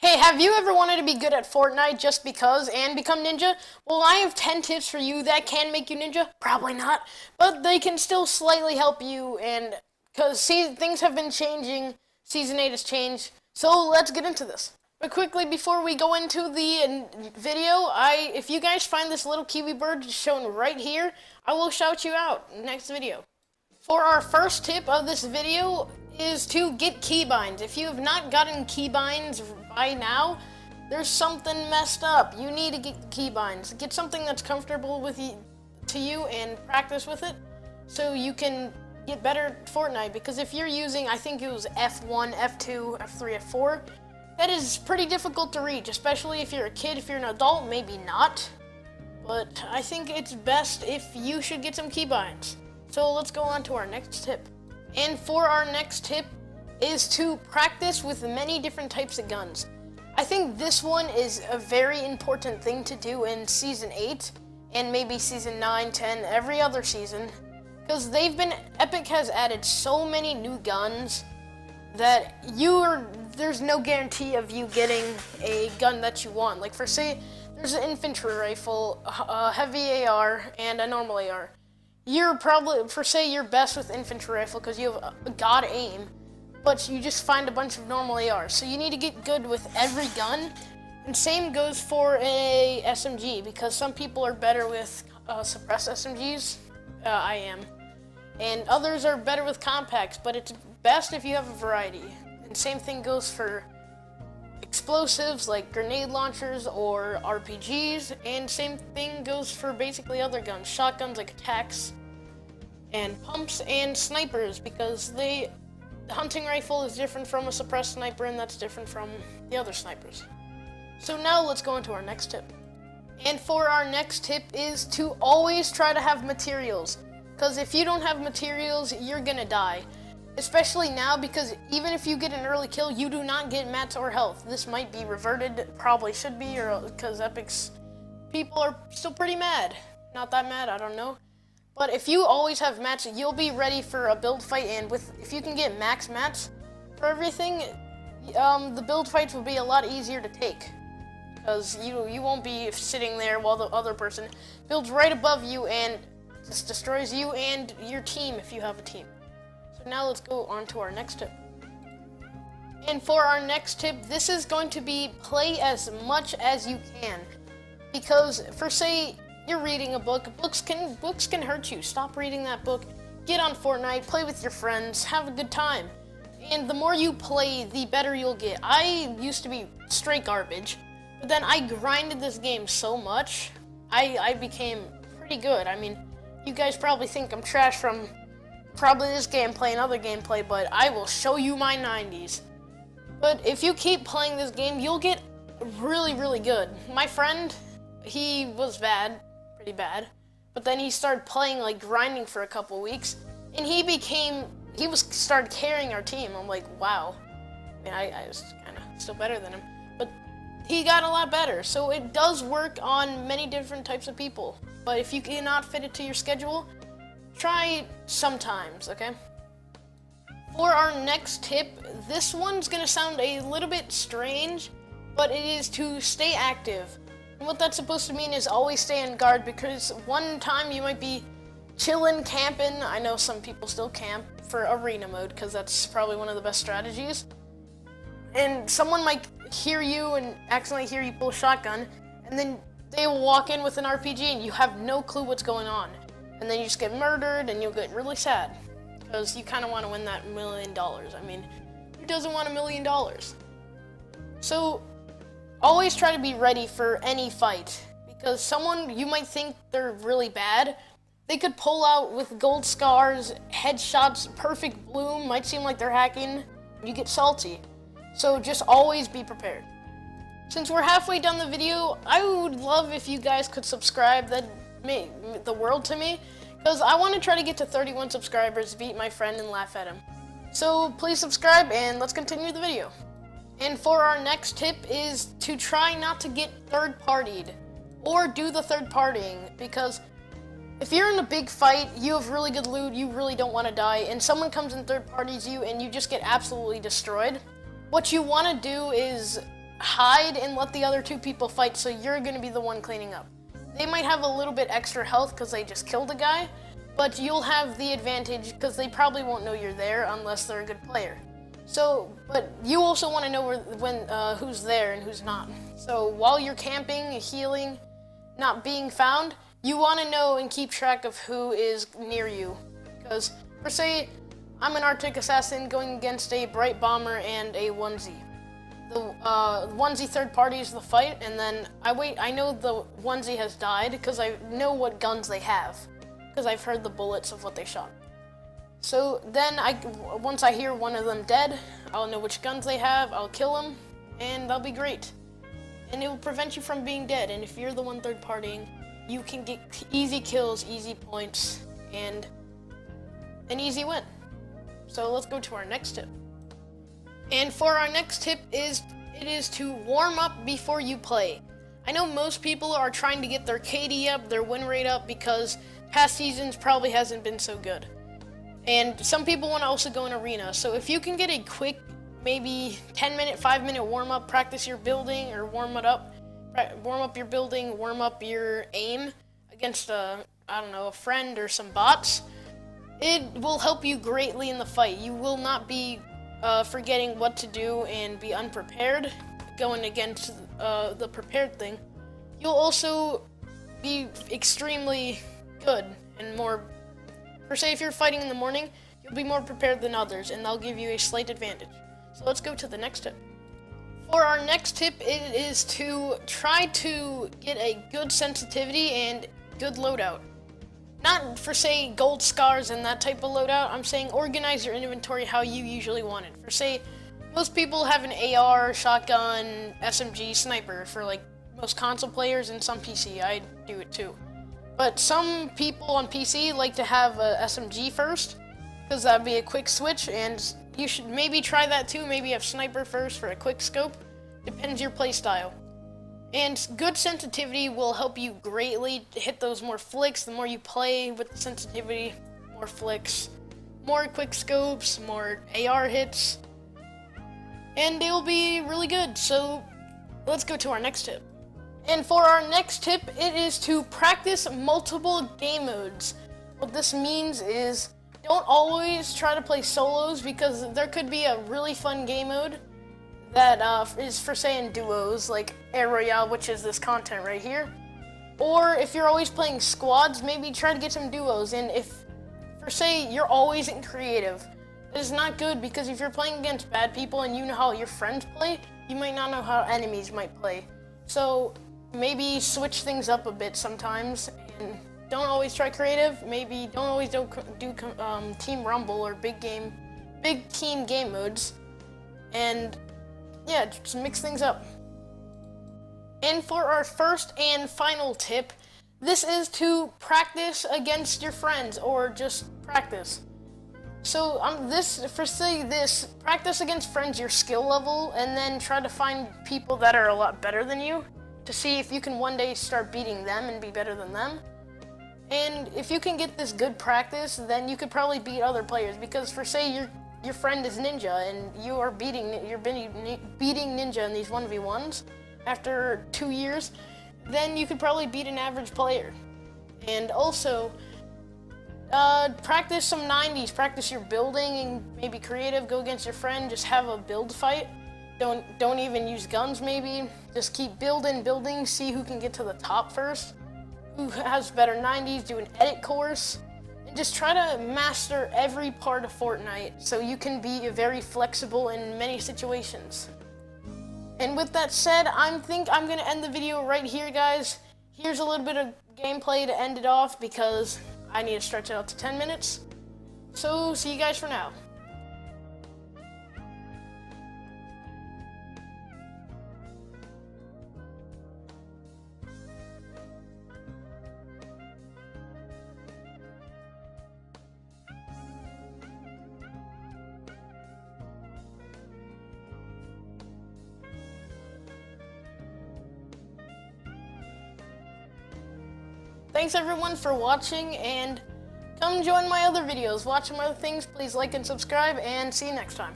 Hey, have you ever wanted to be good at Fortnite just because and become ninja? Well, I have 10 tips for you that can make you ninja. Probably not, but they can still slightly help you and because see things have been changing, season 8 has changed. So, let's get into this. But quickly before we go into the video, if you guys find this little kiwi bird shown right here, I will shout you out next video. For our first tip of this video is to get keybinds. If you have not gotten keybinds by now, there's something messed up. You need to get keybinds. Get something that's comfortable with you, to you and practice with it so you can get better at Fortnite. Because if you're using, I think it was F1, F2, F3, F4, that is pretty difficult to reach, especially if you're a kid. If you're an adult, maybe not. But I think it's best if you should get some keybinds. So let's go on to our next tip. And for our next tip is to practice with many different types of guns. I think this one is a very important thing to do in Season 8 and maybe Season 9, 10, every other season. Because Epic has added so many new guns that there's no guarantee of you getting a gun that you want. Like say, there's an infantry rifle, a heavy AR, and a normal AR. You're probably, you're best with infantry rifle because you have a god aim, but you just find a bunch of normal ARs. So you need to get good with every gun, and same goes for a SMG because some people are better with suppressed SMGs. I am, and others are better with compacts. But it's best if you have a variety. And same thing goes for explosives like grenade launchers or RPGs, and same thing goes for basically other guns, shotguns like attacks and pumps and snipers, because the hunting rifle is different from a suppressed sniper, and that's different from the other snipers. So now let's go into our next tip. And for our next tip is to always try to have materials, because if you don't have materials, you're gonna die. Especially now, because even if you get an early kill, you do not get mats or health. This might be reverted, probably should be, or because Epic's people are still pretty mad. Not that mad, I don't know. But if you always have mats, you'll be ready for a build fight, and if you can get max mats for everything, the build fights will be a lot easier to take. Because you won't be sitting there while the other person builds right above you and just destroys you and your team if you have a team. So now let's go on to our next tip. And for our next tip, this is going to be play as much as you can. Because say you're reading a book, books can hurt you. Stop reading that book. Get on Fortnite, play with your friends, have a good time. And the more you play, the better you'll get. I used to be straight garbage, but then I grinded this game so much, I became pretty good. I mean, you guys probably think I'm trash from probably this gameplay and other gameplay, but I will show you my 90s. But if you keep playing this game, you'll get really, really good. My friend, he was pretty bad, but then he started playing, like, grinding for a couple weeks, and he started carrying our team. I'm like, wow. I mean, I was kind of still better than him, but he got a lot better. So it does work on many different types of people, but if you cannot fit it to your schedule, try sometimes, okay? For our next tip, this one's gonna sound a little bit strange, but it is to stay active. And what that's supposed to mean is always stay on guard, because one time you might be chillin', camping. I know some people still camp for arena mode, because that's probably one of the best strategies. And someone might hear you and accidentally hear you pull a shotgun, and then they will walk in with an RPG and you have no clue what's going on. And then you just get murdered and you'll get really sad, because you kind of want to win that $1 million. I mean, who doesn't want $1 million? So always try to be ready for any fight, because someone you might think they're really bad, they could pull out with gold scars, headshots, perfect bloom, might seem like they're hacking, you get salty. So just always be prepared. Since we're halfway done the video, I would love if you guys could subscribe. That'd mean the world to me, because I want to try to get to 31 subscribers, beat my friend, and laugh at him. So please subscribe, and let's continue the video. And for our next tip is to try not to get third-partied, or do the third-partying, because if you're in a big fight, you have really good loot, you really don't want to die, and someone comes and third-parties you, and you just get absolutely destroyed, what you want to do is hide and let the other 2 people fight, so you're gonna be the one cleaning up. They might have a little bit extra health because they just killed a guy, but you'll have the advantage because they probably won't know you're there unless they're a good player. So, but you also want to know who's there and who's not. So while you're camping, healing, not being found, you want to know and keep track of who is near you. Because, for say, I'm an Arctic assassin going against a bright bomber and a onesie. The onesie third party is the fight, and then I know the onesie has died because I know what guns they have, because I've heard the bullets of what they shot. So then once I hear one of them dead, I'll know which guns they have, I'll kill them, and that'll be great. And it will prevent you from being dead, and if you're the one third partying, you can get easy kills, easy points, and an easy win. So let's go to our next tip. And for our next tip it is to warm up before you play. I know most people are trying to get their KD up, their win rate up, because past seasons probably hasn't been so good. And some people want to also go in arena. So if you can get a quick, maybe 10-minute, 5-minute warm up, practice your building, or warm up your building, warm up your aim against a friend or some bots, it will help you greatly in the fight. You will not be forgetting what to do and be unprepared going against the prepared thing. You'll also be extremely good and more, for say if you're fighting in the morning, you'll be more prepared than others, and that'll give you a slight advantage. So let's go to the next tip. For our next tip, it is to try to get a good sensitivity and good loadout. Not for say gold scars and that type of loadout, I'm saying organize your inventory how you usually want it. For say, most people have an AR, shotgun, SMG, sniper for like most console players and some PC, I do it too. But some people on PC like to have a SMG first, because that'd be a quick switch, and you should maybe try that too. Maybe have sniper first for a quick scope. Depends your play style. And good sensitivity will help you greatly to hit those more flicks. The more you play with the sensitivity, more flicks, more quick scopes, more AR hits, and it will be really good. So let's go to our next tip. And for our next tip, it is to practice multiple game modes. What this means is don't always try to play solos, because there could be a really fun game mode that is for say in duos, like Air Royale, which is this content right here. Or if you're always playing squads, maybe try to get some duos. And if, for say, you're always in creative, it is not good, because if you're playing against bad people and you know how your friends play, you might not know how enemies might play. So maybe switch things up a bit sometimes, and don't always try creative. Maybe don't always do Team Rumble or big team game modes. And yeah, just mix things up. And for our first and final tip, this is to practice against your friends, or just practice. So practice against friends your skill level, and then try to find people that are a lot better than you to see if you can one day start beating them and be better than them. And if you can get this good practice, then you could probably beat other players, because for say your friend is Ninja and you're beating Ninja in these 1v1s after 2 years, then you could probably beat an average player. And also, practice some 90s, practice your building and maybe creative, go against your friend, just have a build fight. Don't even use guns maybe, just keep building, see who can get to the top first, who has better 90s, do an edit course. And just try to master every part of Fortnite so you can be very flexible in many situations. And with that said, I think I'm going to end the video right here, guys. Here's a little bit of gameplay to end it off, because I need to stretch it out to 10 minutes. So see you guys for now. Thanks everyone for watching, and come join my other videos. Watch some other things. Please like and subscribe, and see you next time.